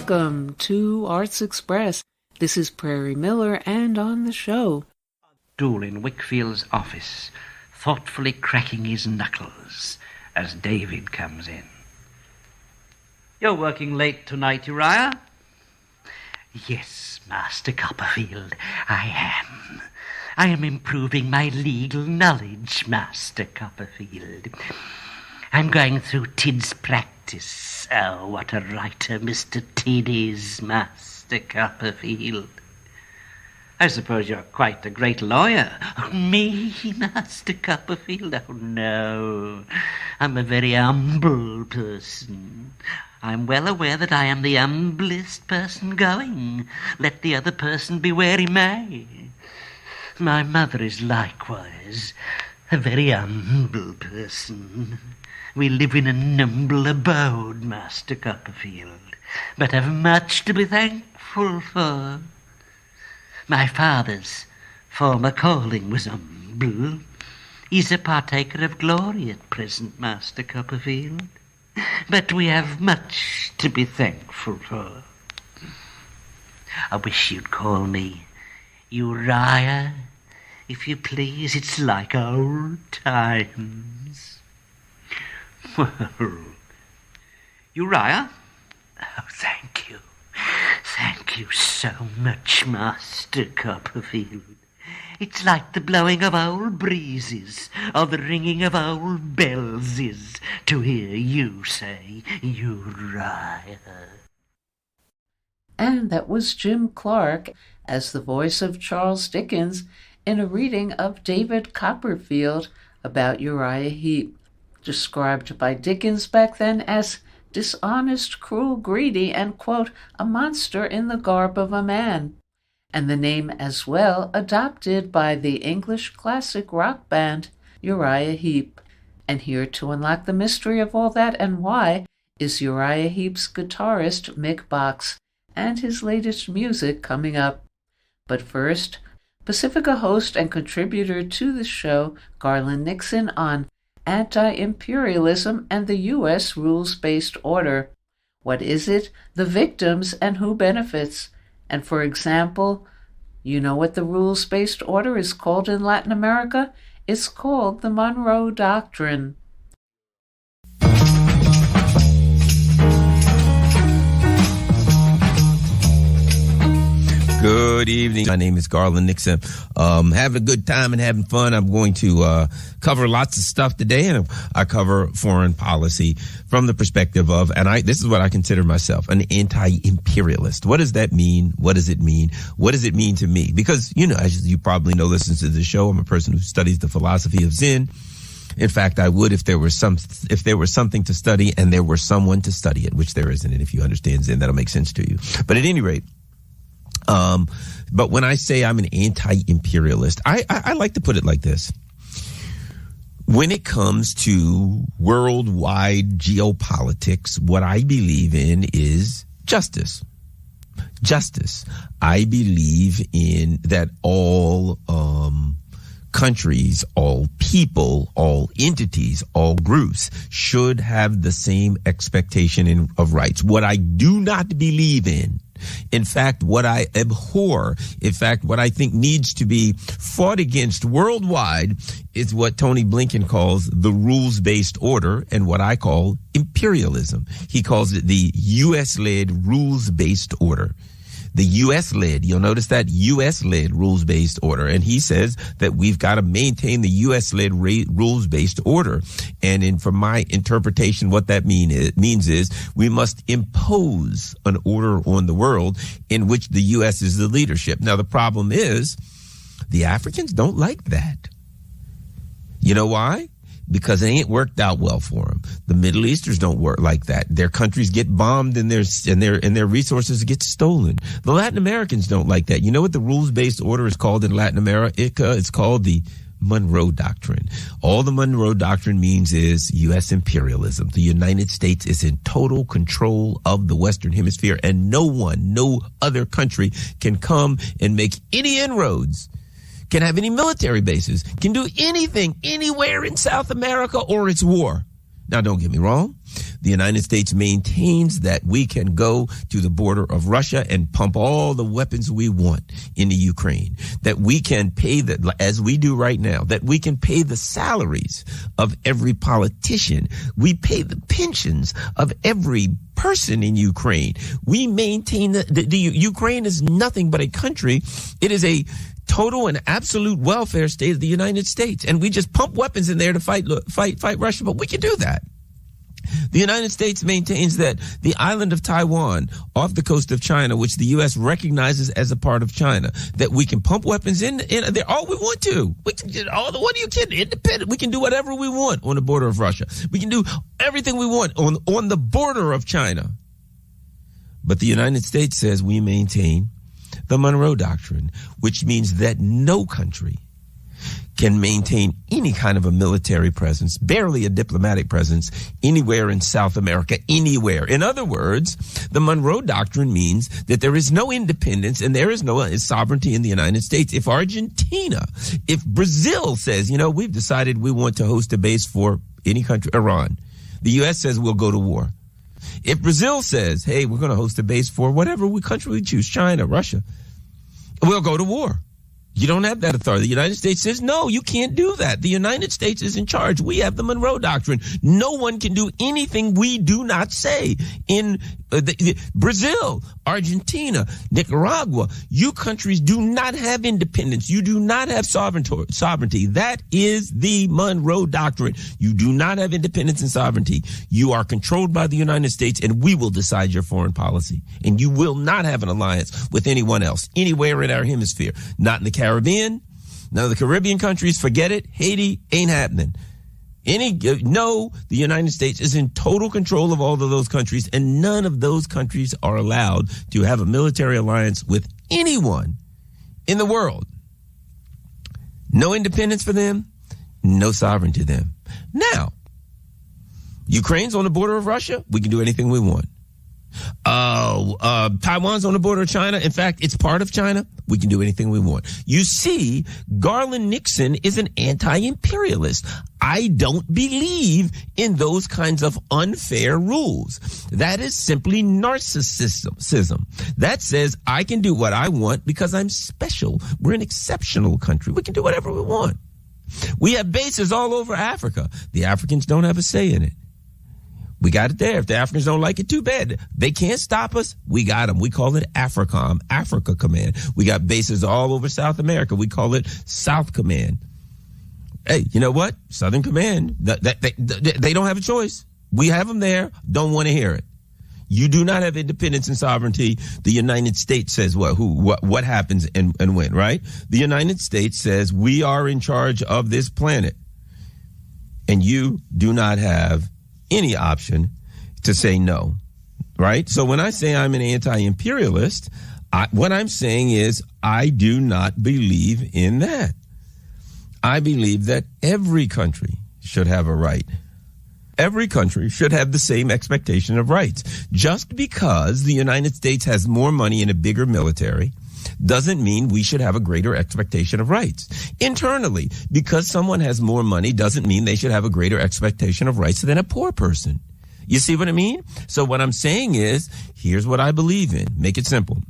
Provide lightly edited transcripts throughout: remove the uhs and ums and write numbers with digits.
Welcome to Arts Express. This is Prairie Miller, and on the show, Stool in Wickfield's office, thoughtfully cracking his knuckles as David comes in. You're working late tonight, Uriah? Yes, Master Copperfield, I am. I am improving my legal knowledge, Master Copperfield. I'm going through Tid's practice. Oh, what a writer Mr. Tid is, Master Copperfield. I suppose you're quite a great lawyer. Me, Master Copperfield? Oh, no. I'm a very humble person. I'm well aware that I am the humblest person going, let the other person be where he may. My mother is likewise a very humble person. We live in an humble abode, Master Copperfield, but have much to be thankful for. My father's former calling was humble. He's a partaker of glory at present, Master Copperfield, but we have much to be thankful for. I wish you'd call me Uriah, if you please. It's like old times. Well, Uriah? Oh, thank you. Thank you so much, Master Copperfield. It's like the blowing of old breezes or the ringing of old bells is to hear you say Uriah. and that was Jim Clark as the voice of Charles Dickens in a reading of David Copperfield about Uriah Heep, described by Dickens back then as dishonest, cruel, greedy, and, quote, a monster in the garb of a man, and the name as well adopted by the English classic rock band Uriah Heep. And here to unlock the mystery of all that and why is Uriah Heep's guitarist Mick and his latest music coming up. But first, Pacifica host and contributor to the show, Garland Nixon, on anti-imperialism and the U.S. rules-based order. What is it, the victims, and who benefits? And for example, you know what the rules-based order is called in Latin America? It's called the Monroe Doctrine. Good evening. My name is Garland Nixon. Having a good time and having fun. I'm going to cover lots of stuff today, and I cover foreign policy from the perspective of, this is what I consider myself, an anti-imperialist. What does that mean? What does it mean? What does it mean to me? Because, as you probably know, listens to the show, I'm a person who studies the philosophy of Zen. In fact, I would if there was something to study and there were someone to study it, which there isn't. And if you understand Zen, that'll make sense to you. But at any rate, but when I say I'm an anti-imperialist, I like to put it like this. When it comes to worldwide geopolitics, what I believe in is justice. Justice. I believe in that all countries, all people, all entities, all groups should have the same expectation of rights. What I do not believe in fact, what I abhor, in fact, what I think needs to be fought against worldwide is what Tony Blinken calls the rules-based order and what I call imperialism. He calls it the U.S.-led rules-based order. The U.S.-led, you'll notice that U.S.-led rules-based order. And he says that we've got to maintain the U.S.-led rules-based order. And from my interpretation, what that means is we must impose an order on the world in which the U.S. is the leadership. Now, the problem is the Africans don't like that. You know why? Because it ain't worked out well for them. The Middle Easters don't work like that. Their countries get bombed and their resources get stolen. The Latin Americans don't like that. You know what the rules-based order is called in Latin America? It's called the Monroe Doctrine. All the Monroe Doctrine means is U.S. imperialism. The United States is in total control of the Western Hemisphere, and no other country can come and make any inroads, can have any military bases, can do anything anywhere in South America, or it's war. Now, don't get me wrong. The United States maintains that we can go to the border of Russia and pump all the weapons we want into Ukraine, that we can pay as we do right now, that we can pay the salaries of every politician. We pay the pensions of every person in Ukraine. We maintain the Ukraine is nothing but a country. It is a total and absolute welfare state of the United States. And we just pump weapons in there to fight Russia, but we can do that. The United States maintains that the island of Taiwan off the coast of China, which the U.S. recognizes as a part of China, that we can pump weapons in there all we want to. We can get what are you kidding? Independent. We can do whatever we want on the border of Russia. We can do everything we want on the border of China. But the United States says we maintain the Monroe Doctrine, which means that no country can maintain any kind of a military presence, barely a diplomatic presence, anywhere in South America, anywhere. In other words, the Monroe Doctrine means that there is no independence and there is no sovereignty in the United States. If Argentina, if Brazil says, we've decided we want to host a base for any country, Iran, the U.S. says we'll go to war. If Brazil says, hey, we're going to host a base for whatever country we choose, China, Russia, we'll go to war. You don't have that authority. The United States says, no, you can't do that. The United States is in charge. We have the Monroe Doctrine. No one can do anything we do not say. In Brazil, Argentina, Nicaragua, you countries do not have independence. You do not have sovereignty. That is the Monroe Doctrine. You do not have independence and sovereignty. You are controlled by the United States, and we will decide your foreign policy. And you will not have an alliance with anyone else, anywhere in our hemisphere. Not in the Caribbean. None of the Caribbean countries, forget it. Haiti ain't happening. The United States is in total control of all of those countries, and none of those countries are allowed to have a military alliance with anyone in the world. No independence for them, no sovereignty to them. Now, Ukraine's on the border of Russia. We can do anything we want. Taiwan's on the border of China. In fact, it's part of China. We can do anything we want. You see, Garland Nixon is an anti-imperialist. I don't believe in those kinds of unfair rules. That is simply narcissism. That says I can do what I want because I'm special. We're an exceptional country. We can do whatever we want. We have bases all over Africa. The Africans don't have a say in it. We got it there. If the Africans don't like it, too bad. They can't stop us. We got them. We call it AFRICOM, Africa Command. We got bases all over South America. We call it South Command. Hey, you know what? Southern Command, they don't have a choice. We have them there. Don't want to hear it. You do not have independence and sovereignty. The United States says what happens and when, right? The United States says we are in charge of this planet. And you do not have any option to say no, right? So when I say I'm an anti-imperialist, what I'm saying is I do not believe in that. I believe that every country should have a right. Every country should have the same expectation of rights. Just because the United States has more money and a bigger military doesn't mean we should have a greater expectation of rights. Internally, because someone has more money doesn't mean they should have a greater expectation of rights than a poor person. You see what I mean? So what I'm saying is, here's what I believe in. Make it simple.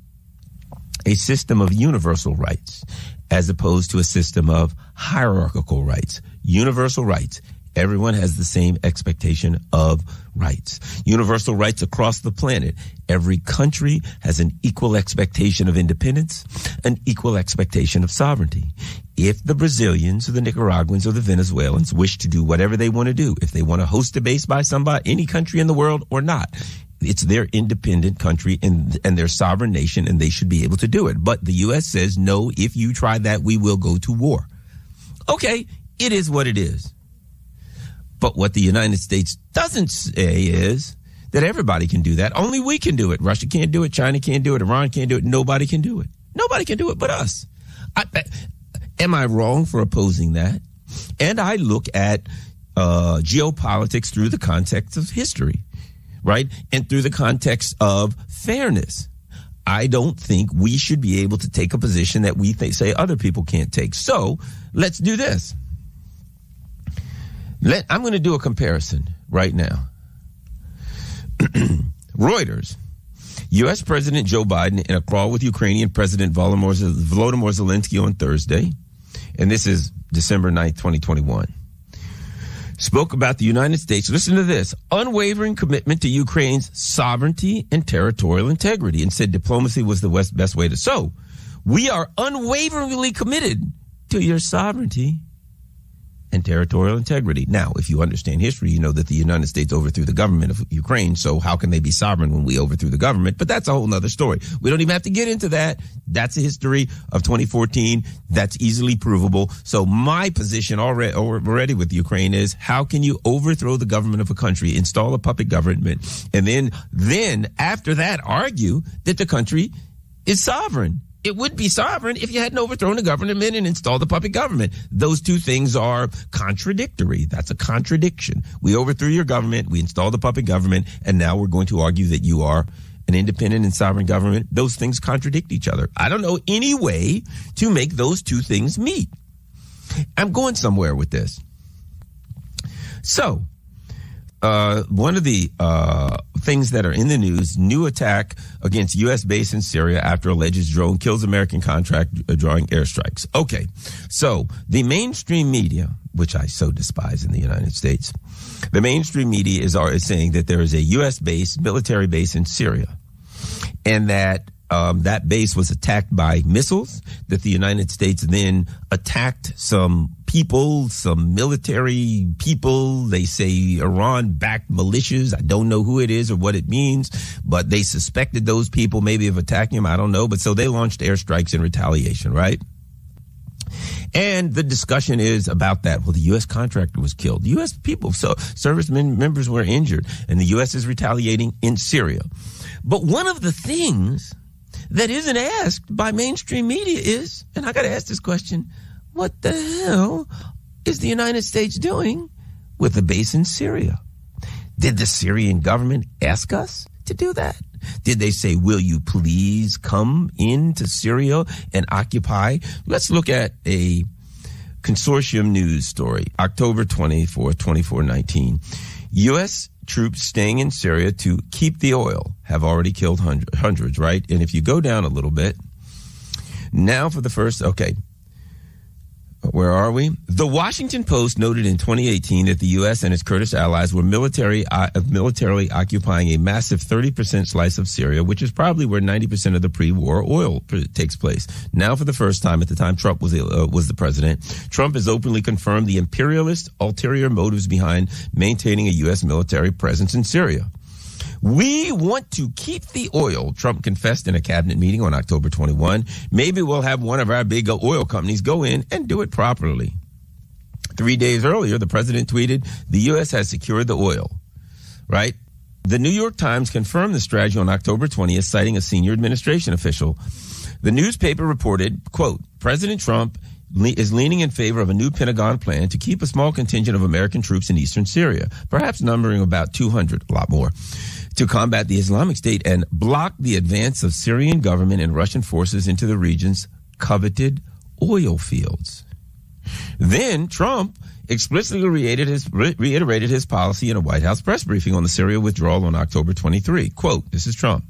A system of universal rights as opposed to a system of hierarchical rights. Universal rights. Everyone has the same expectation of rights. Universal rights across the planet. Every country has an equal expectation of independence, an equal expectation of sovereignty. If the Brazilians or the Nicaraguans or the Venezuelans wish to do whatever they want to do, if they want to host a base by any country in the world or not, it's their independent country and their sovereign nation, and they should be able to do it. But the U.S. says, no, if you try that, we will go to war. Okay, it is what it is. But what the United States doesn't say is that everybody can do that. Only we can do it. Russia can't do it. China can't do it. Iran can't do it. Nobody can do it. Nobody can do it but us. Am I wrong for opposing that? And I look at geopolitics through the context of history, right? And through the context of fairness. I don't think we should be able to take a position that we say other people can't take. So let's do this. I'm going to do a comparison right now. Reuters. U.S. President Joe Biden in a call with Ukrainian President Volodymyr Zelensky on Thursday, and this is December 9th, 2021, spoke about the United States, listen to this, unwavering commitment to Ukraine's sovereignty and territorial integrity, and said diplomacy was the best way to. So, we are unwaveringly committed to your sovereignty and territorial integrity. Now, if you understand history, you know that the United States overthrew the government of Ukraine, so how can they be sovereign when we overthrew the government? But that's a whole nother story. We don't even have to get into that. That's a history of 2014. That's easily provable. So my position already with Ukraine is, how can you overthrow the government of a country, install a puppet government, and then after that argue that the country is sovereign? It would be sovereign if you hadn't overthrown the government and installed the puppet government. Those two things are contradictory. That's a contradiction. We overthrew your government, we installed the puppet government, and now we're going to argue that you are an independent and sovereign government. Those things contradict each other. I don't know any way to make those two things meet. I'm going somewhere with this. So, one of the things that are in the news, new attack against U.S. base in Syria after alleged drone kills American contract drawing airstrikes. Okay, so the mainstream media, which I so despise in the United States, the mainstream media is saying that there is a U.S. base, military base in Syria, and that that base was attacked by missiles, that the United States then attacked some people, some military people. They say Iran-backed militias. I don't know who it is or what it means, but they suspected those people maybe of attacking them. I don't know. But so they launched airstrikes in retaliation, right? And the discussion is about that. Well, the U.S. contractor was killed. U.S. people, so servicemen members were injured, and the U.S. is retaliating in Syria. But one of the things that isn't asked by mainstream media is, and I got to ask this question, what the hell is the United States doing with a base in Syria? Did the Syrian government ask us to do that? Did they say, will you please come into Syria and occupy? Let's look at a consortium news story. October 24th, 2019. U.S. troops staying in Syria to keep the oil have already killed hundreds, right? And if you go down a little bit, now for the first, okay, where are we? The Washington Post noted in 2018 that the U.S. and its Kurdish allies were militarily occupying a massive 30% slice of Syria, which is probably where 90% of the pre-war oil takes place. Now, for the first time, at the time Trump was the president, Trump has openly confirmed the imperialist ulterior motives behind maintaining a U.S. military presence in Syria. We want to keep the oil, Trump confessed in a cabinet meeting on October 21. Maybe we'll have one of our big oil companies go in and do it properly. 3 days earlier, the president tweeted, the U.S. has secured the oil, right? The New York Times confirmed the strategy on October 20th, citing a senior administration official. The newspaper reported, quote, President Trump is leaning in favor of a new Pentagon plan to keep a small contingent of American troops in eastern Syria, perhaps numbering about 200, a lot more, to combat the Islamic State and block the advance of Syrian government and Russian forces into the region's coveted oil fields. Then Trump explicitly reiterated his policy in a White House press briefing on the Syria withdrawal on October 23. Quote, this is Trump.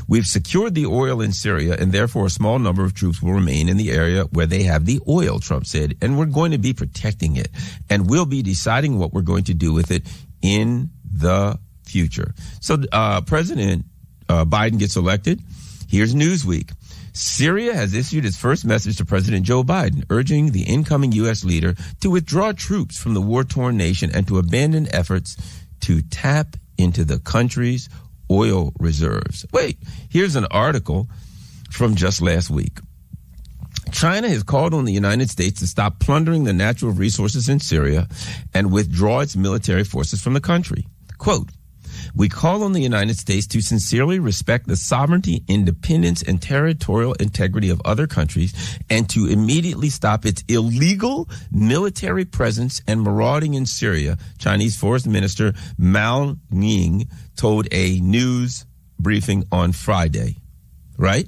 We've secured the oil in Syria, and therefore a small number of troops will remain in the area where they have the oil, Trump said, and we're going to be protecting it, and we'll be deciding what we're going to do with it in the future. So President Biden gets elected. Here's Newsweek. Syria has issued its first message to President Joe Biden, urging the incoming U.S. leader to withdraw troops from the war-torn nation and to abandon efforts to tap into the country's oil reserves. Wait, here's an article from just last week. China has called on the United States to stop plundering the natural resources in Syria and withdraw its military forces from the country. Quote, we call on the United States to sincerely respect the sovereignty, independence, and territorial integrity of other countries and to immediately stop its illegal military presence and marauding in Syria, Chinese Foreign Minister Mao Ning told a news briefing on Friday, right?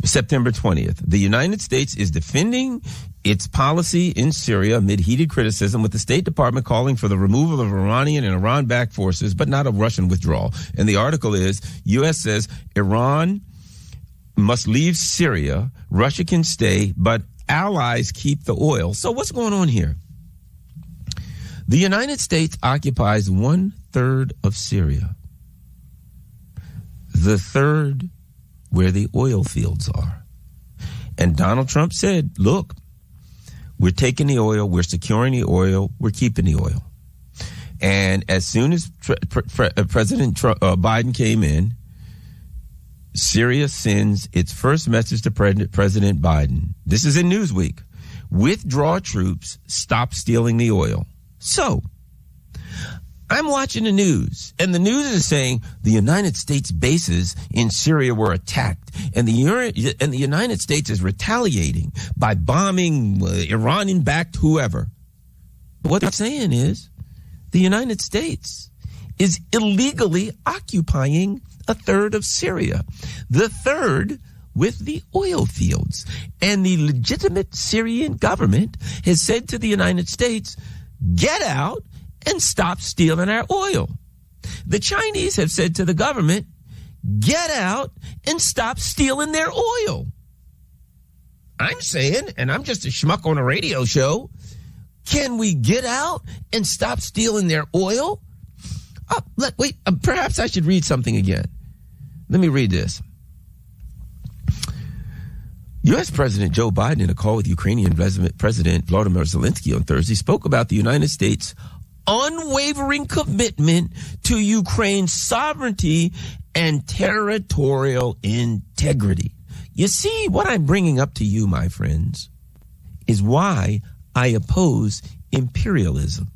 September 20th. The United States is defending its policy in Syria amid heated criticism, with the State Department calling for the removal of Iranian and Iran-backed forces, but not a Russian withdrawal. And the article is, U.S. says Iran must leave Syria, Russia can stay, but allies keep the oil. So what's going on here? The United States occupies 1/3 of Syria. The third where the oil fields are. And Donald Trump said, look, we're taking the oil, we're securing the oil, we're keeping the oil. And as soon as President Biden came in, Syria sends its first message to President Biden. This is in Newsweek. Withdraw troops, stop stealing the oil. So, I'm watching the news, and the news is saying the United States bases in Syria were attacked, and the United States is retaliating by bombing Iranian-backed whoever. What they're saying is the United States is illegally occupying 1/3 of Syria, the third with the oil fields. And the legitimate Syrian government has said to the United States, get out and stop stealing our oil. The Chinese have said to the government, get out and stop stealing their oil. I'm saying, and I'm just a schmuck on a radio show, can we get out and stop stealing their oil? Perhaps I should read something again. Let me read this. U.S. President Joe Biden, in a call with Ukrainian President Volodymyr Zelensky on Thursday, spoke about the United States' unwavering commitment to Ukraine's sovereignty and territorial integrity. You see, what I'm bringing up to you, my friends, is why I oppose imperialism.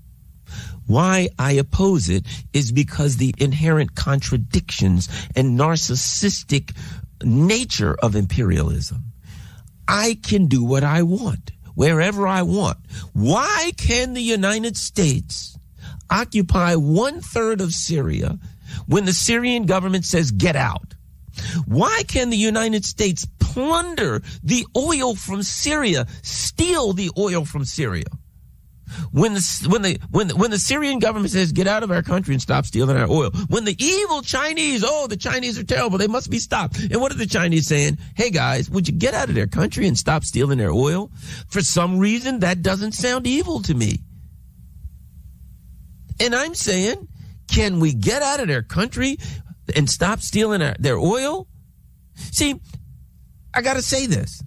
Why I oppose it is because the inherent contradictions and narcissistic nature of imperialism. I can do what I want, wherever I want. Why can the United States occupy 1/3 of Syria when the Syrian government says get out? Why can the United States plunder the oil from Syria, steal the oil from Syria? When the Syrian government says get out of our country and stop stealing our oil, when the evil Chinese, the Chinese are terrible, they must be stopped. And what are the Chinese saying? Hey guys, would you get out of their country and stop stealing their oil? For some reason, that doesn't sound evil to me. And I'm saying, can we get out of their country and stop stealing their oil? See, I got to say this.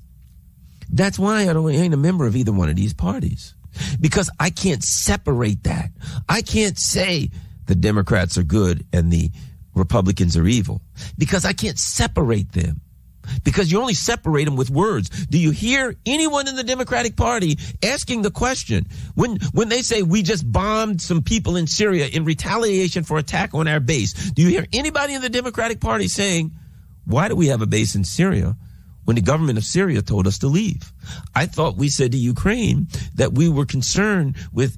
That's why I ain't a member of either one of these parties. Because I can't separate that. I can't say the Democrats are good and the Republicans are evil. Because I can't separate them. Because you only separate them with words. Do you hear anyone in the Democratic Party asking the question, when they say we just bombed some people in Syria in retaliation for attack on our base, do you hear anybody in the Democratic Party saying, why do we have a base in Syria when the government of Syria told us to leave? I thought we said to Ukraine that we were concerned with,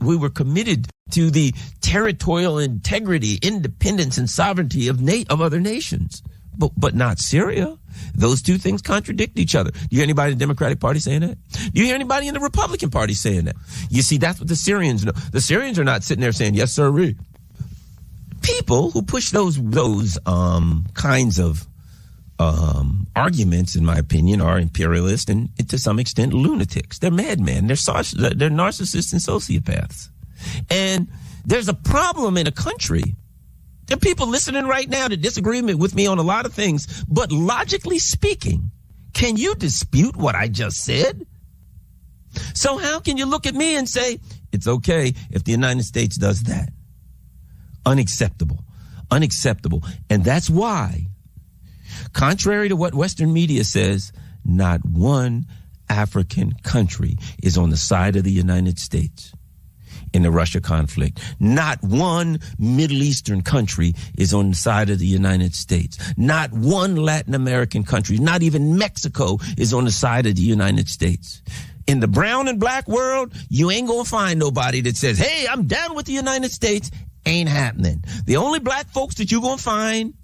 we were committed to the territorial integrity, independence, and sovereignty of other nations, but not Syria. Those two things contradict each other. Do you hear anybody in the Democratic Party saying that? Do you hear anybody in the Republican Party saying that? You see, that's what the Syrians know. The Syrians are not sitting there saying, yes, sir. People who push those kinds of arguments, in my opinion, are imperialists and to some extent lunatics. They're madmen. They're narcissists and sociopaths. And there's a problem in a country. There are people listening right now that disagree with me on a lot of things, but logically speaking, can you dispute what I just said? So how can you look at me and say, it's okay if the United States does that? Unacceptable. Unacceptable. And that's why, contrary to what Western media says, not one African country is on the side of the United States in the Russia conflict. Not one Middle Eastern country is on the side of the United States. Not one Latin American country, not even Mexico, is on the side of the United States. In the brown and black world, you ain't gonna find nobody that says, hey, I'm down with the United States. Ain't happening. The only black folks that you're gonna find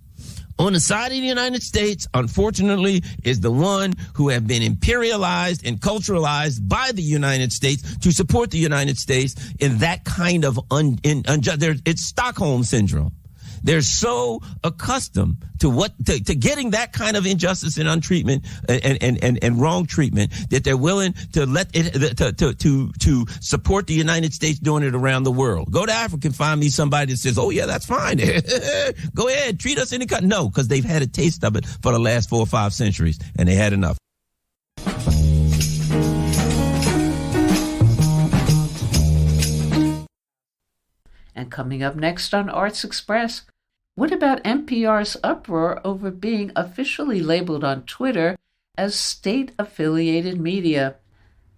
on the side of the United States, unfortunately, is the one who have been imperialized and culturalized by the United States to support the United States in that kind of it's Stockholm syndrome. They're so accustomed to getting that kind of injustice and untreatment and wrong treatment that they're willing to let it to support the United States doing it around the world. Go to Africa and find me somebody that says, "Oh yeah, that's fine. Go ahead, treat us any kind." No, because they've had a taste of it for the last 4 or 5 centuries, and they had enough. And coming up next on Arts Express, what about NPR's uproar over being officially labeled on Twitter as state-affiliated media?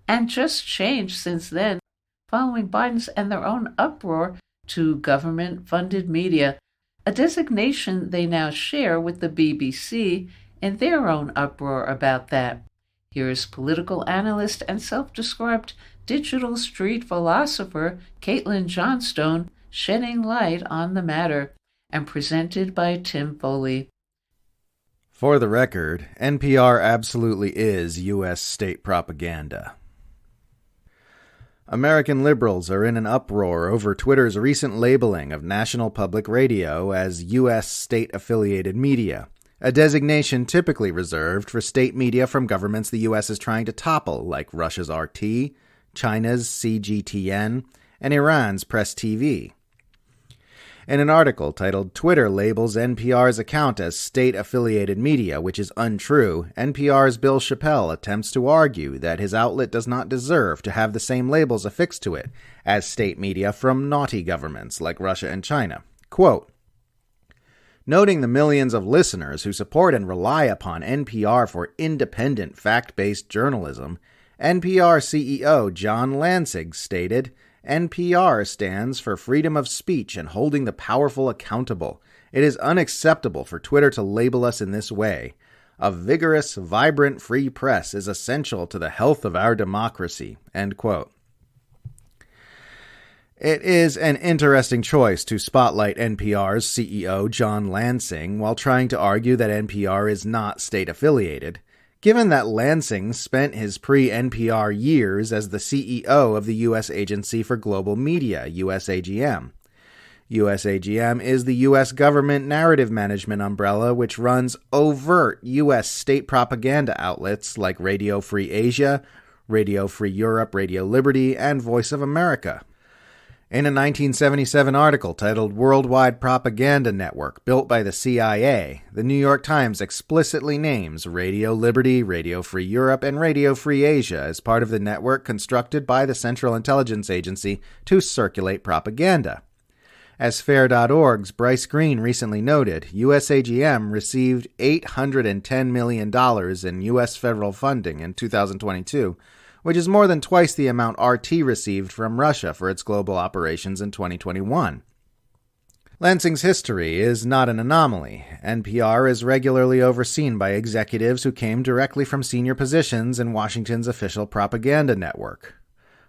And just changed since then, following Biden's and their own uproar to government-funded media, a designation they now share with the BBC in their own uproar about that. Here's political analyst and self-described digital street philosopher Caitlin Johnstone shedding light on the matter, and presented by Tim Foley. For the record, NPR absolutely is U.S. state propaganda. American liberals are in an uproar over Twitter's recent labeling of National Public Radio as U.S. state-affiliated media, a designation typically reserved for state media from governments the U.S. is trying to topple, like Russia's RT, China's CGTN, and Iran's Press TV. In an article titled "Twitter Labels NPR's Account as State-Affiliated Media, Which is Untrue," NPR's Bill Chappell attempts to argue that his outlet does not deserve to have the same labels affixed to it as state media from naughty governments like Russia and China. Quote, "Noting the millions of listeners who support and rely upon NPR for independent, fact-based journalism, NPR CEO John Lansing stated, NPR stands for freedom of speech and holding the powerful accountable. It is unacceptable for Twitter to label us in this way. A vigorous, vibrant free press is essential to the health of our democracy." End quote. It is an interesting choice to spotlight NPR's CEO John Lansing while trying to argue that NPR is not state-affiliated, given that Lansing spent his pre-NPR years as the CEO of the U.S. Agency for Global Media, USAGM. USAGM is the U.S. government narrative management umbrella which runs overt U.S. state propaganda outlets like Radio Free Asia, Radio Free Europe, Radio Liberty, and Voice of America. In a 1977 article titled "Worldwide Propaganda Network Built by the CIA," the New York Times explicitly names Radio Liberty, Radio Free Europe, and Radio Free Asia as part of the network constructed by the Central Intelligence Agency to circulate propaganda. As Fair.org's Bryce Green recently noted, USAGM received $810 million in U.S. federal funding in 2022, which is more than twice the amount RT received from Russia for its global operations in 2021. Lansing's history is not an anomaly. NPR is regularly overseen by executives who came directly from senior positions in Washington's official propaganda network.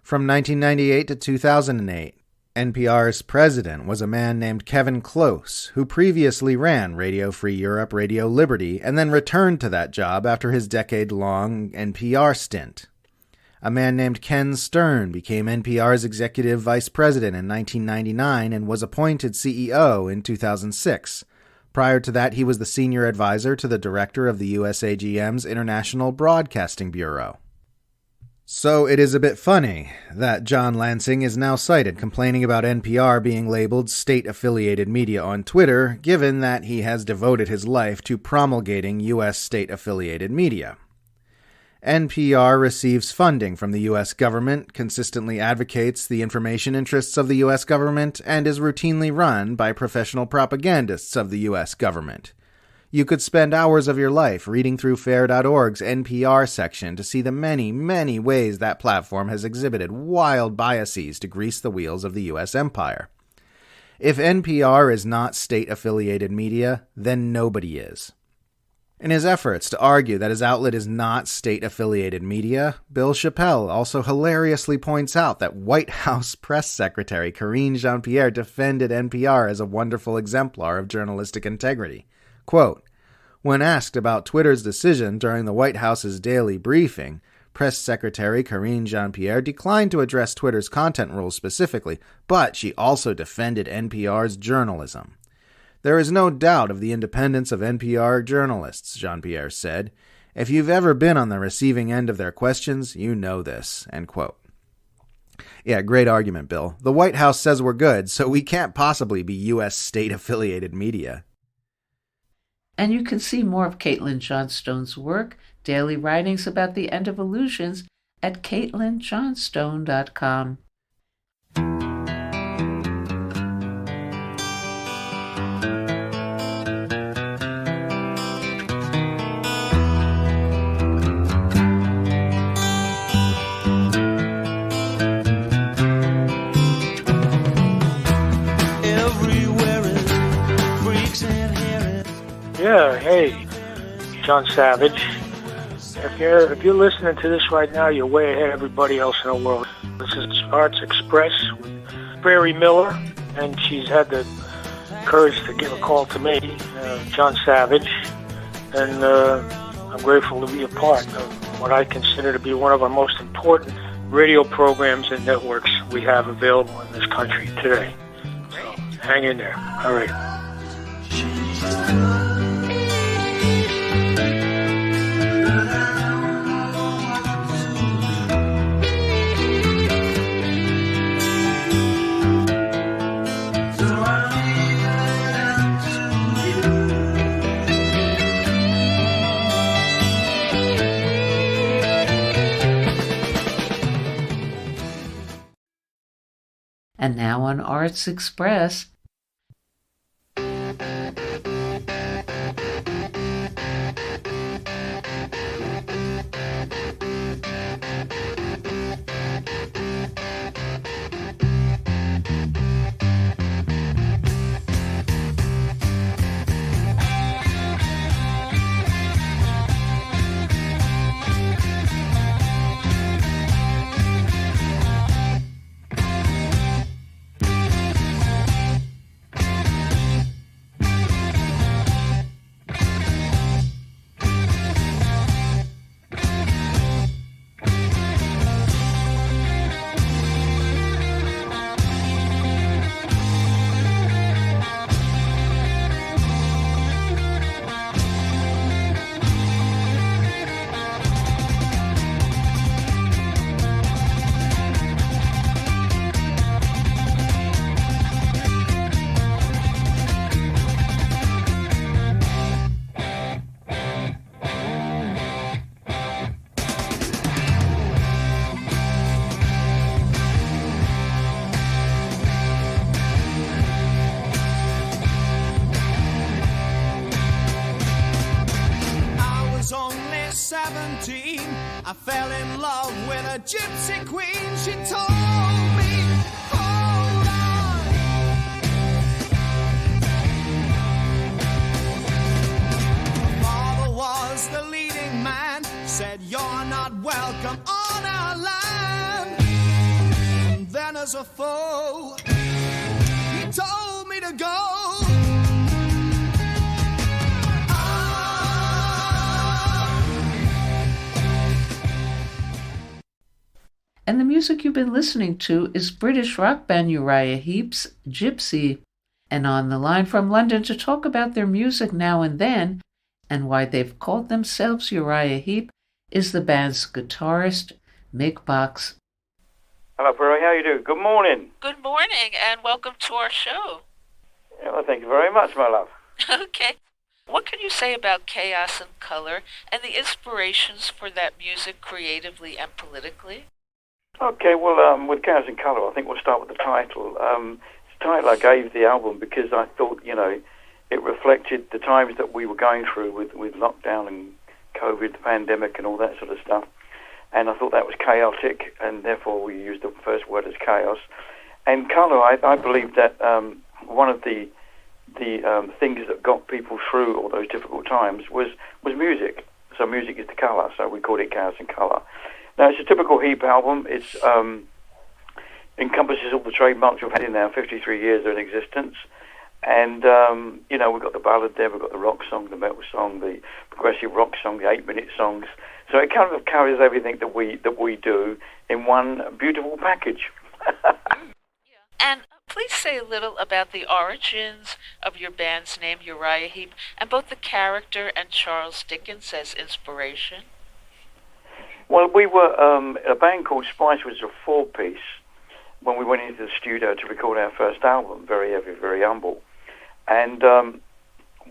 From 1998 to 2008, NPR's president was a man named Kevin Close, who previously ran Radio Free Europe, Radio Liberty, and then returned to that job after his decade-long NPR stint. A man named Ken Stern became NPR's executive vice president in 1999 and was appointed CEO in 2006. Prior to that, he was the senior advisor to the director of the USAGM's International Broadcasting Bureau. So it is a bit funny that John Lansing is now cited complaining about NPR being labeled state-affiliated media on Twitter, given that he has devoted his life to promulgating U.S. state-affiliated media. NPR receives funding from the U.S. government, consistently advocates the information interests of the U.S. government, and is routinely run by professional propagandists of the U.S. government. You could spend hours of your life reading through Fair.org's NPR section to see the many, many ways that platform has exhibited wild biases to grease the wheels of the U.S. empire. If NPR is not state-affiliated media, then nobody is. In his efforts to argue that his outlet is not state-affiliated media, Bill Chappell also hilariously points out that White House Press Secretary Karine Jean-Pierre defended NPR as a wonderful exemplar of journalistic integrity. Quote, when asked about Twitter's decision during the White House's daily briefing, Press Secretary Karine Jean-Pierre declined to address Twitter's content rules specifically, but she also defended NPR's journalism. There is no doubt of the independence of NPR journalists, Jean-Pierre said. If you've ever been on the receiving end of their questions, you know this, end quote. Yeah, great argument, Bill. The White House says we're good, so we can't possibly be U.S. state-affiliated media. And you can see more of Caitlin Johnstone's work, daily writings about the end of illusions, at CaitlinJohnstone.com. Yeah, hey, John Savage. If you're listening to this right now, you're way ahead of everybody else in the world. This is Arts Express with Barry Miller, and she's had the courage to give a call to me, John Savage, and I'm grateful to be a part of what I consider to be one of our most important radio programs and networks we have available in this country today. So hang in there. All right. And now on Arts Express, I fell in love with a gypsy queen. She told me, hold on. My father was the leading man, said you're not welcome on our land. And then as a foe, he told me to go. And the music you've been listening to is British rock band Uriah Heep's Gypsy. And on the line from London to talk about their music now and then, and why they've called themselves Uriah Heep, is the band's guitarist, Mick. Hello, Barry. How you doing? Good morning. Good morning, and welcome to our show. Yeah, well, thank you very much, my love. Okay. What can you say about Chaos and Color and the inspirations for that music creatively and politically? Okay, well, with Chaos and Colour, I think we'll start with the title. It's the title I gave the album because I thought, it reflected the times that we were going through with lockdown and COVID, the pandemic and all that sort of stuff. And I thought that was chaotic, and therefore we used the first word as chaos. And colour, I believe that one of the things that got people through all those difficult times was music. So music is the colour, so we called it Chaos and Colour. Now, it's a typical Heep album. It encompasses all the trademarks we've had in our 53 years of existence. And, we've got the ballad there, we've got the rock song, the metal song, the progressive rock song, the 8-minute songs. So it kind of carries everything that we do in one beautiful package. And please say a little about the origins of your band's name, Uriah Heep, and both the character and Charles Dickens as inspiration. Well, we were a band called Spice, was a 4-piece when we went into the studio to record our first album, very heavy, very humble. And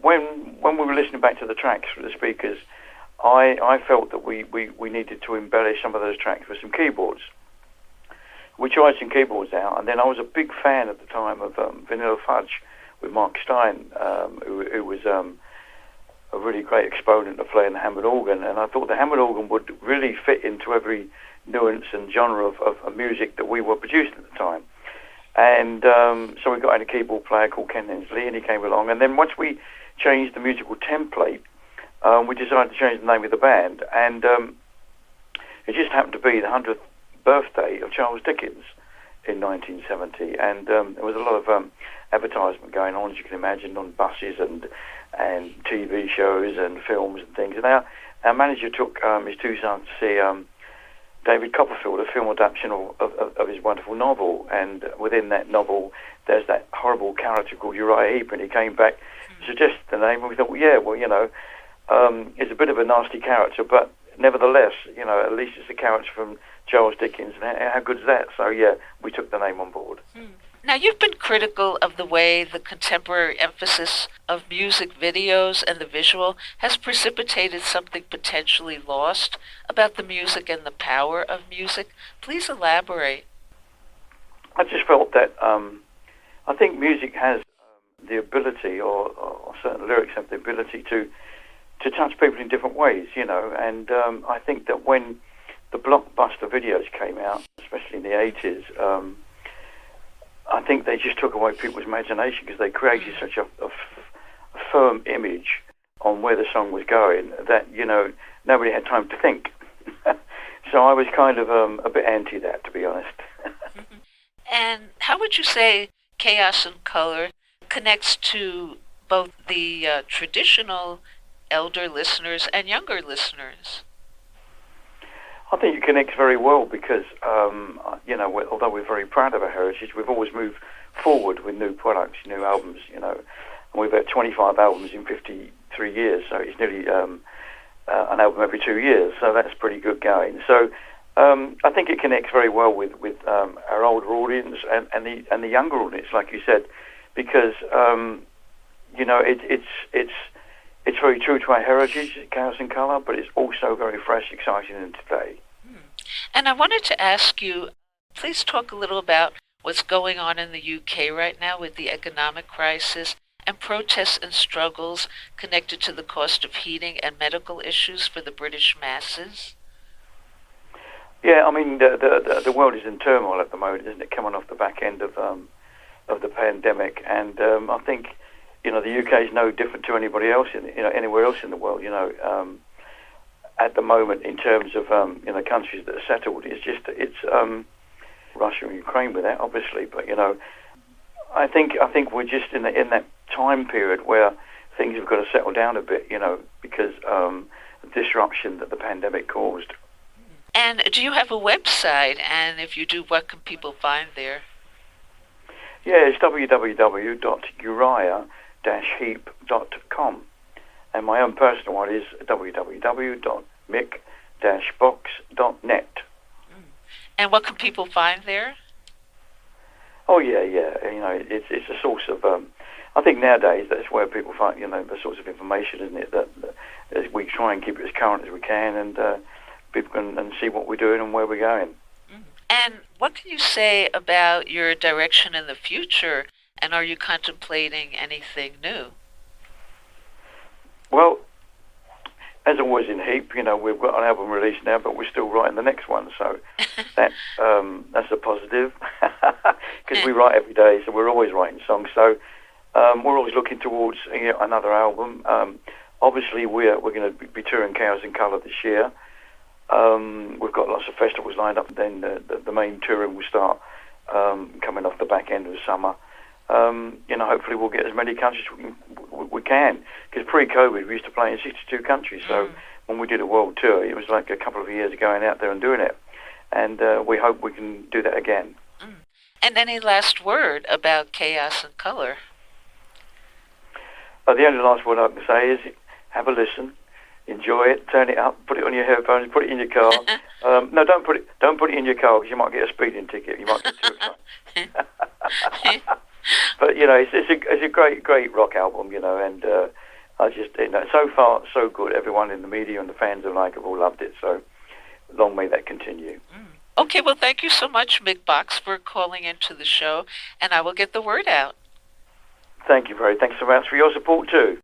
when we were listening back to the tracks through the speakers, I felt that we needed to embellish some of those tracks with some keyboards. We tried some keyboards out, and then I was a big fan at the time of Vanilla Fudge with Mark Stein, who was a really great exponent of playing the Hammond organ, and I thought the Hammond organ would really fit into every nuance and genre of music that we were producing at the time. And so we got in a keyboard player called Ken Hensley, and he came along, and then once we changed the musical template, we decided to change the name of the band, and it just happened to be the 100th birthday of Charles Dickens in 1970, and there was a lot of advertisement going on, as you can imagine, on buses and TV shows and films and things. And our manager took his two sons to see David Copperfield, a film adaptation of his wonderful novel, and within that novel there's that horrible character called Uriah Heep, and he came back, suggested the name, and we thought, it's a bit of a nasty character, but nevertheless, at least it's a character from Charles Dickens, and how good is that? So we took the name on board. Now, you've been critical of the way the contemporary emphasis of music videos and the visual has precipitated something potentially lost about the music and the power of music. Please elaborate. I just felt that I think music has the ability, or certain lyrics have the ability to touch people in different ways, and I think that when the blockbuster videos came out, especially in the 80s, I think they just took away people's imagination because they created such a firm image on where the song was going that, nobody had time to think. So I was kind of a bit anti that, to be honest. And how would you say Chaos and Color connects to both the traditional elder listeners and younger listeners? I think it connects very well because, although we're very proud of our heritage, we've always moved forward with new products, new albums, and we've had 25 albums in 53 years, so it's nearly an album every 2 years, so that's pretty good going. So I think it connects very well with our older audience and the younger audience, like you said, because, it's very true to our heritage, Chaos and Colour, but it's also very fresh, exciting in today. And I wanted to ask you, please talk a little about what's going on in the UK right now with the economic crisis and protests and struggles connected to the cost of heating and medical issues for the British masses. Yeah, I mean, the world is in turmoil at the moment, isn't it, coming off the back end of the pandemic, and I think the UK is no different to anybody else anywhere else in the world. At the moment, in terms of countries that are settled, it's Russia and Ukraine with that, obviously. But I think we're just in that time period where things have got to settle down a bit. Because the disruption that the pandemic caused. And do you have a website? And if you do, what can people find there? Yeah, it's www.uriah-heep.com, and my own personal one is www.mick-box.net. And what can people find there? Oh yeah. It's a source of. I think nowadays that's where people find the source of information, isn't it? That we try and keep it as current as we can, and people can see what we're doing and where we're going. And what can you say about your direction in the future? And are you contemplating anything new? Well, as always in Heep, we've got an album released now, but we're still writing the next one, so that's a positive. Because we write every day, so we're always writing songs. So we're always looking towards another album. Obviously, we're going to be touring Chaos and Colour this year. We've got lots of festivals lined up. Then the main touring will start coming off the back end of the summer. hopefully we'll get as many countries we can. Because pre-COVID, we used to play in 62 countries. So when we did a world tour, it was like a couple of years of going out there and doing it. And we hope we can do that again. And any last word about Chaos and Color? The only last word I can say is have a listen, enjoy it, turn it up, put it on your headphones, put it in your car. No, don't put it in your car because you might get a speeding ticket. You might get too excited. But it's a great rock album, and I just so far so good. Everyone in the media and the fans alike have all loved it. So long may that continue. Okay, well, thank you so much, Mick Box, for calling into the show, and I will get the word out. Thank you, Barry. Thanks so much for your support too.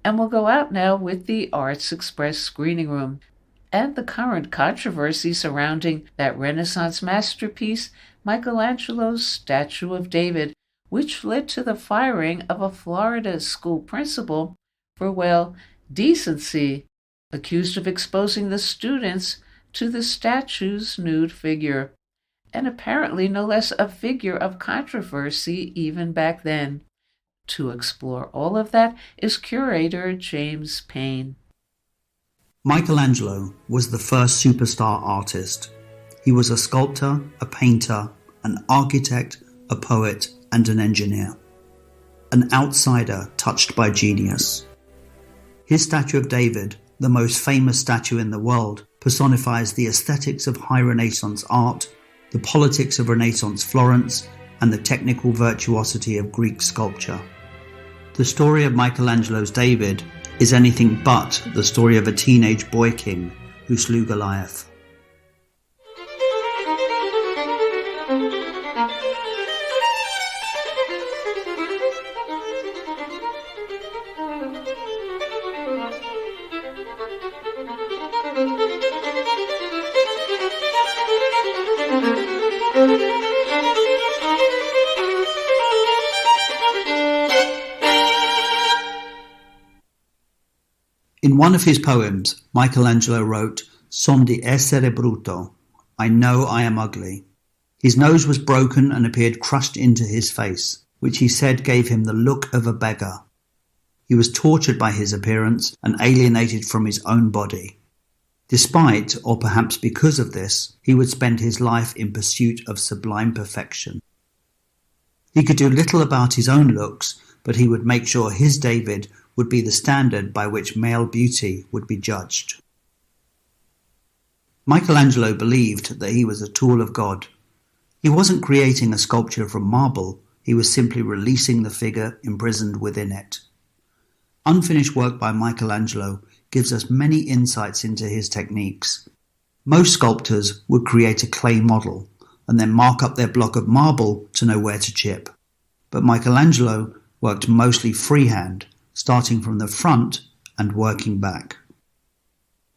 And we'll go out now with the Arts Express screening room and the current controversy surrounding that Renaissance masterpiece, Michelangelo's Statue of David, which led to the firing of a Florida school principal for, well, decency, accused of exposing the students to the statue's nude figure, and apparently no less a figure of controversy even back then. To explore all of that is curator James Payne. Michelangelo was the first superstar artist. He was a sculptor, a painter, an architect, a poet, and an engineer. An outsider touched by genius. His Statue of David, the most famous statue in the world, personifies the aesthetics of high Renaissance art, the politics of Renaissance Florence, and the technical virtuosity of Greek sculpture. The story of Michelangelo's David is anything but the story of a teenage boy king who slew Goliath. In one of his poems, Michelangelo wrote, "Son di essere brutto," I know I am ugly. His nose was broken and appeared crushed into his face, which he said gave him the look of a beggar. He was tortured by his appearance and alienated from his own body. Despite, or perhaps because of this, he would spend his life in pursuit of sublime perfection. He could do little about his own looks, but he would make sure his David would be the standard by which male beauty would be judged. Michelangelo believed that he was a tool of God. He wasn't creating a sculpture from marble, he was simply releasing the figure imprisoned within it. Unfinished work by Michelangelo gives us many insights into his techniques. Most sculptors would create a clay model and then mark up their block of marble to know where to chip. But Michelangelo worked mostly freehand, starting from the front and working back.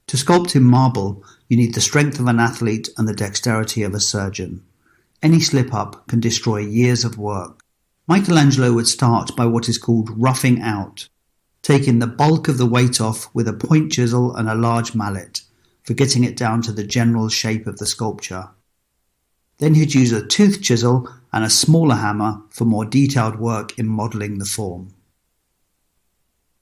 To sculpt in marble, you need the strength of an athlete and the dexterity of a surgeon. Any slip-up can destroy years of work. Michelangelo would start by what is called roughing out, taking the bulk of the weight off with a point chisel and a large mallet, for getting it down to the general shape of the sculpture. Then he'd use a tooth chisel and a smaller hammer for more detailed work in modelling the form.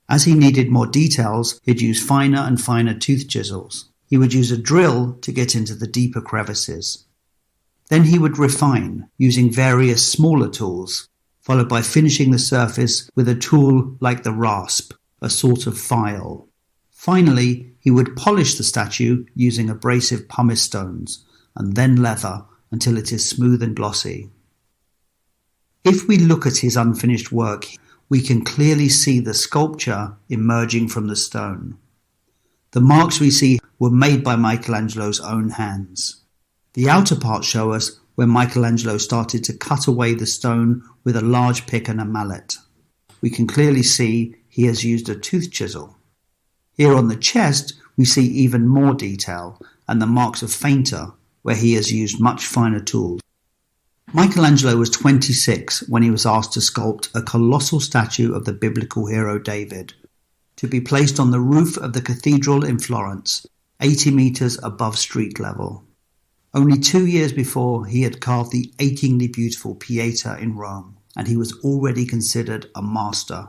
As he needed more details, he'd use finer and finer tooth chisels. He would use a drill to get into the deeper crevices. Then he would refine, using various smaller tools, followed by finishing the surface with a tool like the rasp, a sort of file. Finally, he would polish the statue using abrasive pumice stones, and then leather until it is smooth and glossy. If we look at his unfinished work, we can clearly see the sculpture emerging from the stone. The marks we see were made by Michelangelo's own hands. The outer parts show us where Michelangelo started to cut away the stone with a large pick and a mallet. We can clearly see he has used a tooth chisel. Here on the chest, we see even more detail and the marks of fainter, where he has used much finer tools. Michelangelo was 26 when he was asked to sculpt a colossal statue of the biblical hero David, to be placed on the roof of the cathedral in Florence, 80 meters above street level. Only 2 years before, he had carved the achingly beautiful Pieta in Rome, and he was already considered a master.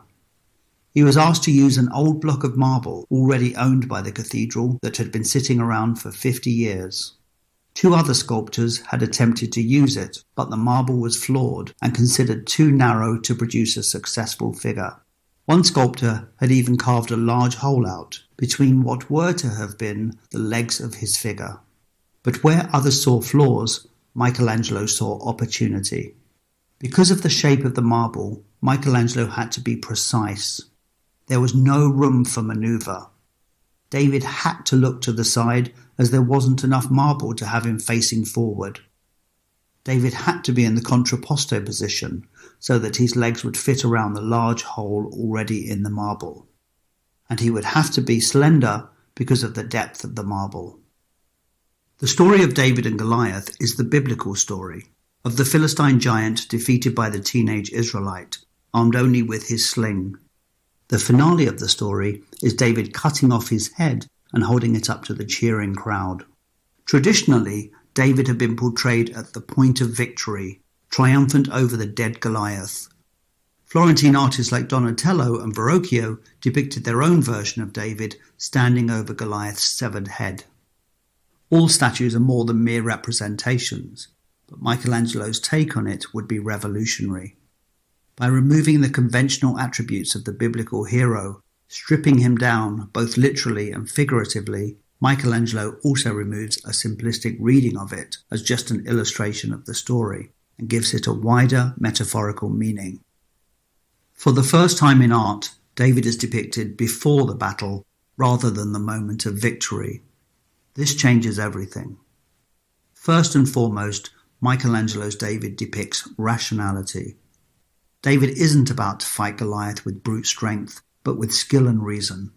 He was asked to use an old block of marble already owned by the cathedral that had been sitting around for 50 years. 2 other sculptors had attempted to use it, but the marble was flawed and considered too narrow to produce a successful figure. One sculptor had even carved a large hole out between what were to have been the legs of his figure. But where others saw flaws, Michelangelo saw opportunity. Because of the shape of the marble, Michelangelo had to be precise. There was no room for maneuver. David had to look to the side as there wasn't enough marble to have him facing forward. David had to be in the contrapposto position so that his legs would fit around the large hole already in the marble. And he would have to be slender because of the depth of the marble. The story of David and Goliath is the biblical story of the Philistine giant defeated by the teenage Israelite, armed only with his sling. The finale of the story is David cutting off his head and holding it up to the cheering crowd. Traditionally, David had been portrayed at the point of victory, triumphant over the dead Goliath. Florentine artists like Donatello and Verrocchio depicted their own version of David standing over Goliath's severed head. All statues are more than mere representations, but Michelangelo's take on it would be revolutionary. By removing the conventional attributes of the biblical hero, stripping him down both literally and figuratively, Michelangelo also removes a simplistic reading of it as just an illustration of the story and gives it a wider metaphorical meaning. For the first time in art, David is depicted before the battle rather than the moment of victory. This changes everything. First and foremost, Michelangelo's David depicts rationality. David isn't about to fight Goliath with brute strength, but with skill and reason.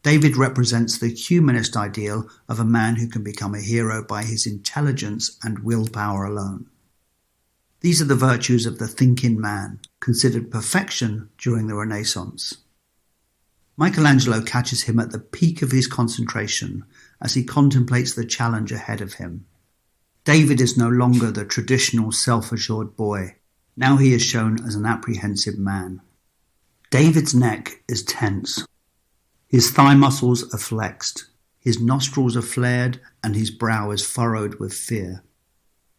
David represents the humanist ideal of a man who can become a hero by his intelligence and willpower alone. These are the virtues of the thinking man, considered perfection during the Renaissance. Michelangelo catches him at the peak of his concentration as he contemplates the challenge ahead of him. David is no longer the traditional self-assured boy. Now he is shown as an apprehensive man. David's neck is tense. His thigh muscles are flexed. His nostrils are flared and his brow is furrowed with fear.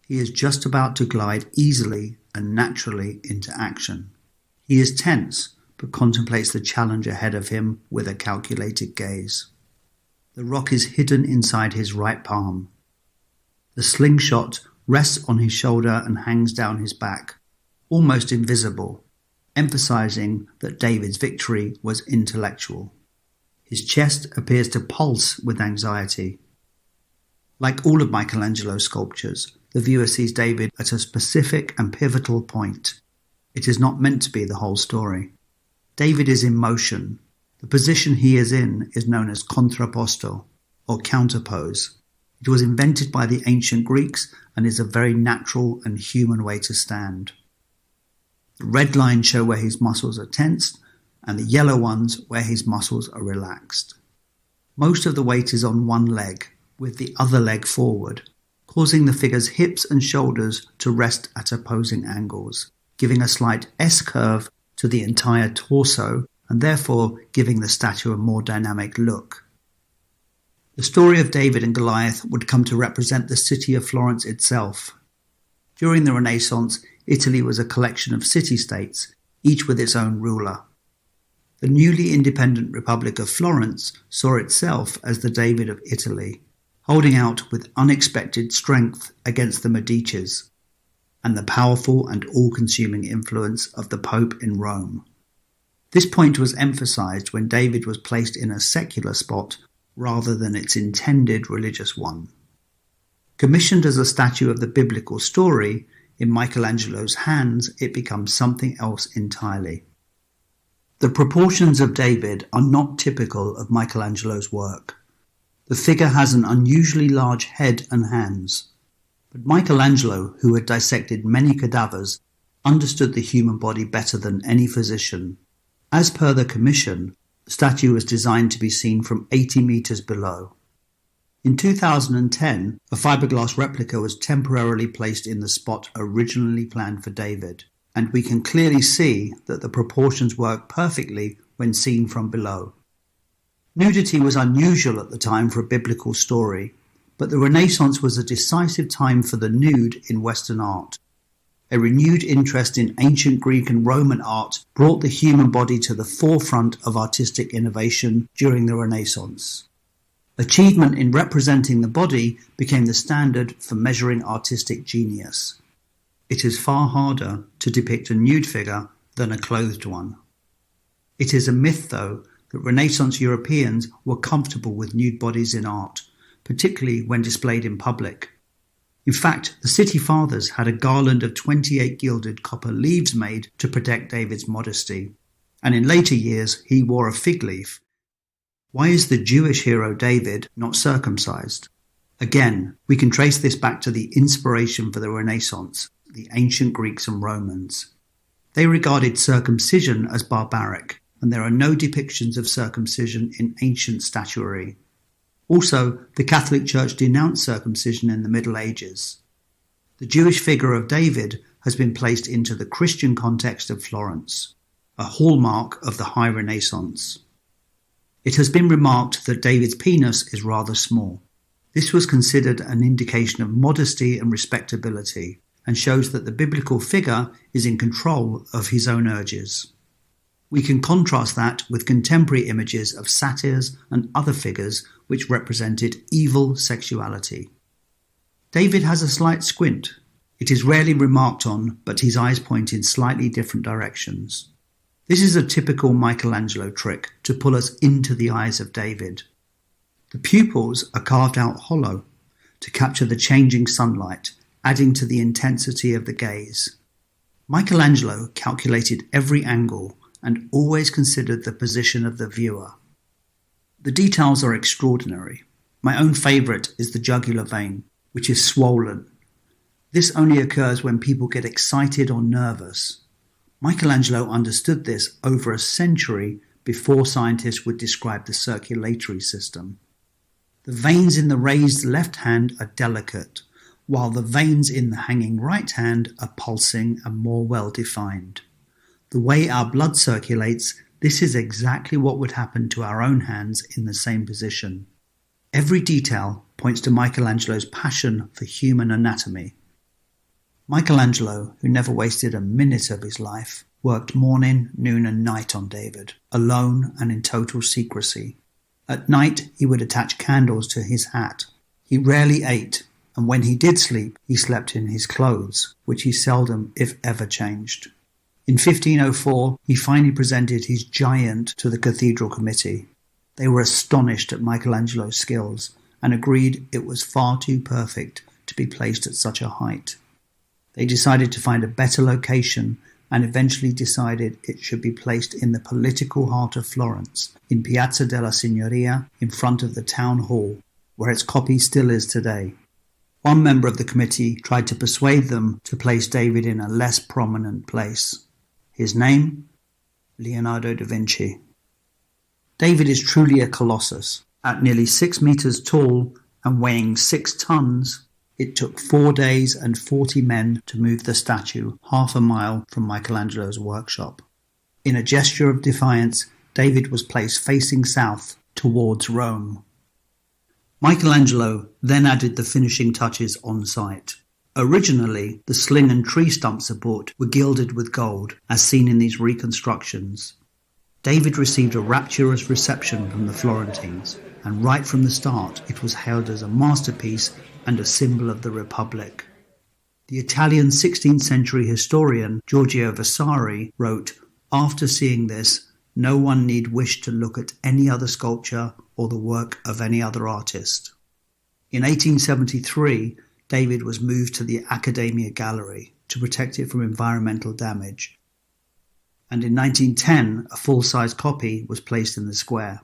He is just about to glide easily and naturally into action. He is tense, but contemplates the challenge ahead of him with a calculated gaze. The rock is hidden inside his right palm. The slingshot rests on his shoulder and hangs down his back, almost invisible, emphasizing that David's victory was intellectual. His chest appears to pulse with anxiety. Like all of Michelangelo's sculptures, the viewer sees David at a specific and pivotal point. It is not meant to be the whole story. David is in motion. The position he is in is known as contrapposto, or counterpose. It was invented by the ancient Greeks and is a very natural and human way to stand. The red lines show where his muscles are tensed, and the yellow ones where his muscles are relaxed. Most of the weight is on one leg, with the other leg forward, causing the figure's hips and shoulders to rest at opposing angles, giving a slight S-curve to the entire torso, and therefore giving the statue a more dynamic look. The story of David and Goliath would come to represent the city of Florence itself. During the Renaissance, Italy was a collection of city-states, each with its own ruler. The newly independent Republic of Florence saw itself as the David of Italy, holding out with unexpected strength against the Medicis. and the powerful and all-consuming influence of the Pope in Rome. This point was emphasized when David was placed in a secular spot rather than its intended religious one. Commissioned as a statue of the biblical story, in Michelangelo's hands it becomes something else entirely. The proportions of David are not typical of Michelangelo's work. The figure has an unusually large head and hands. But Michelangelo, who had dissected many cadavers, understood the human body better than any physician. As per the commission, the statue was designed to be seen from 80 meters below. In 2010, a fiberglass replica was temporarily placed in the spot originally planned for David, and we can clearly see that the proportions work perfectly when seen from below. Nudity was unusual at the time for a biblical story, but the Renaissance was a decisive time for the nude in Western art. A renewed interest in ancient Greek and Roman art brought the human body to the forefront of artistic innovation during the Renaissance. Achievement in representing the body became the standard for measuring artistic genius. It is far harder to depict a nude figure than a clothed one. It is a myth, though, that Renaissance Europeans were comfortable with nude bodies in art, particularly when displayed in public. In fact, the city fathers had a garland of 28 gilded copper leaves made to protect David's modesty, and in later years he wore a fig leaf. Why is the Jewish hero David not circumcised? Again, we can trace this back to the inspiration for the Renaissance, the ancient Greeks and Romans. They regarded circumcision as barbaric, and there are no depictions of circumcision in ancient statuary. Also, the Catholic Church denounced circumcision in the Middle Ages. The Jewish figure of David has been placed into the Christian context of Florence, a hallmark of the High Renaissance. It has been remarked that David's penis is rather small. This was considered an indication of modesty and respectability, and shows that the biblical figure is in control of his own urges. We can contrast that with contemporary images of satyrs and other figures which represented evil sexuality. David has a slight squint. It is rarely remarked on, but his eyes point in slightly different directions. This is a typical Michelangelo trick to pull us into the eyes of David. The pupils are carved out hollow to capture the changing sunlight, adding to the intensity of the gaze. Michelangelo calculated every angle and always considered the position of the viewer. The details are extraordinary. My own favourite is the jugular vein, which is swollen. This only occurs when people get excited or nervous. Michelangelo understood this over a century before scientists would describe the circulatory system. The veins in the raised left hand are delicate, while the veins in the hanging right hand are pulsing and more well-defined. The way our blood circulates, this is exactly what would happen to our own hands in the same position. Every detail points to Michelangelo's passion for human anatomy. Michelangelo, who never wasted a minute of his life, worked morning, noon and night on David, alone and in total secrecy. At night, he would attach candles to his hat. He rarely ate, and when he did sleep, he slept in his clothes, which he seldom, if ever, changed. In 1504, he finally presented his giant to the cathedral committee. They were astonished at Michelangelo's skills and agreed it was far too perfect to be placed at such a height. They decided to find a better location and eventually decided it should be placed in the political heart of Florence, in Piazza della Signoria, in front of the town hall, where its copy still is today. One member of the committee tried to persuade them to place David in a less prominent place. His name? Leonardo da Vinci. David is truly a colossus. At nearly 6 meters tall and weighing 6 tons, it took 4 days and 40 men to move the statue half a mile from Michelangelo's workshop. In a gesture of defiance, David was placed facing south towards Rome. Michelangelo then added the finishing touches on site. Originally, the sling and tree stump support were gilded with gold, as seen in these reconstructions. David received a rapturous reception from the Florentines, and right from the start it was hailed as a masterpiece and a symbol of the Republic. The Italian 16th century historian Giorgio Vasari wrote, "After seeing this, no one need wish to look at any other sculpture or the work of any other artist." In 1873, David was moved to the Accademia Gallery to protect it from environmental damage. And in 1910, a full-size copy was placed in the square.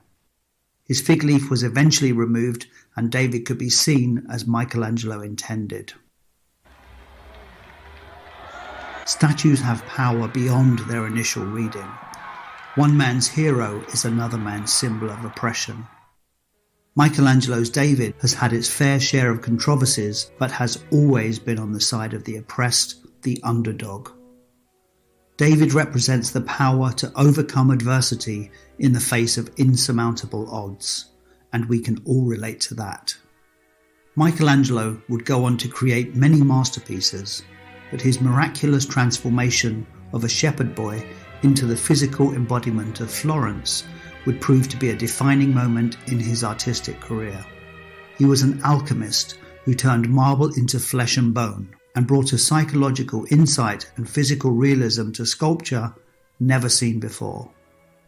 His fig leaf was eventually removed and David could be seen as Michelangelo intended. Statues have power beyond their initial reading. One man's hero is another man's symbol of oppression. Michelangelo's David has had its fair share of controversies, but has always been on the side of the oppressed, the underdog. David represents the power to overcome adversity in the face of insurmountable odds, and we can all relate to that. Michelangelo would go on to create many masterpieces, but his miraculous transformation of a shepherd boy into the physical embodiment of Florence would prove to be a defining moment in his artistic career. He was an alchemist who turned marble into flesh and bone and brought a psychological insight and physical realism to sculpture never seen before.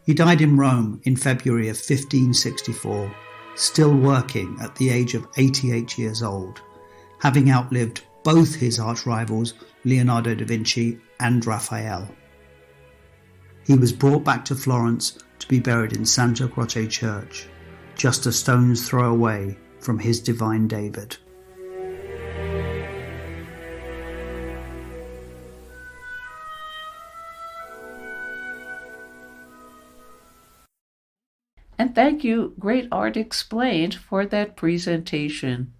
He died in Rome in February of 1564, still working at the age of 88 years old, having outlived both his arch-rivals Leonardo da Vinci and Raphael. He was brought back to Florence to be buried in Santa Croce Church, just a stone's throw away from his divine David. And thank you, Great Art Explained, for that presentation.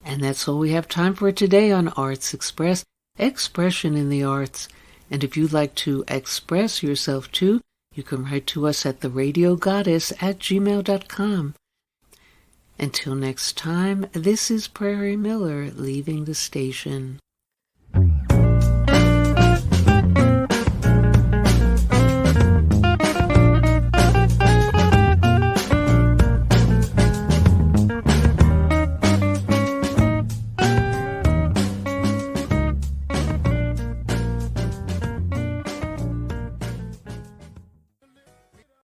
And that's all we have time for today on Arts Express, Expression in the Arts. And if you'd like to express yourself too, you can write to us at theradiogoddess@gmail.com. Until next time, this is Prairie Miller leaving the station.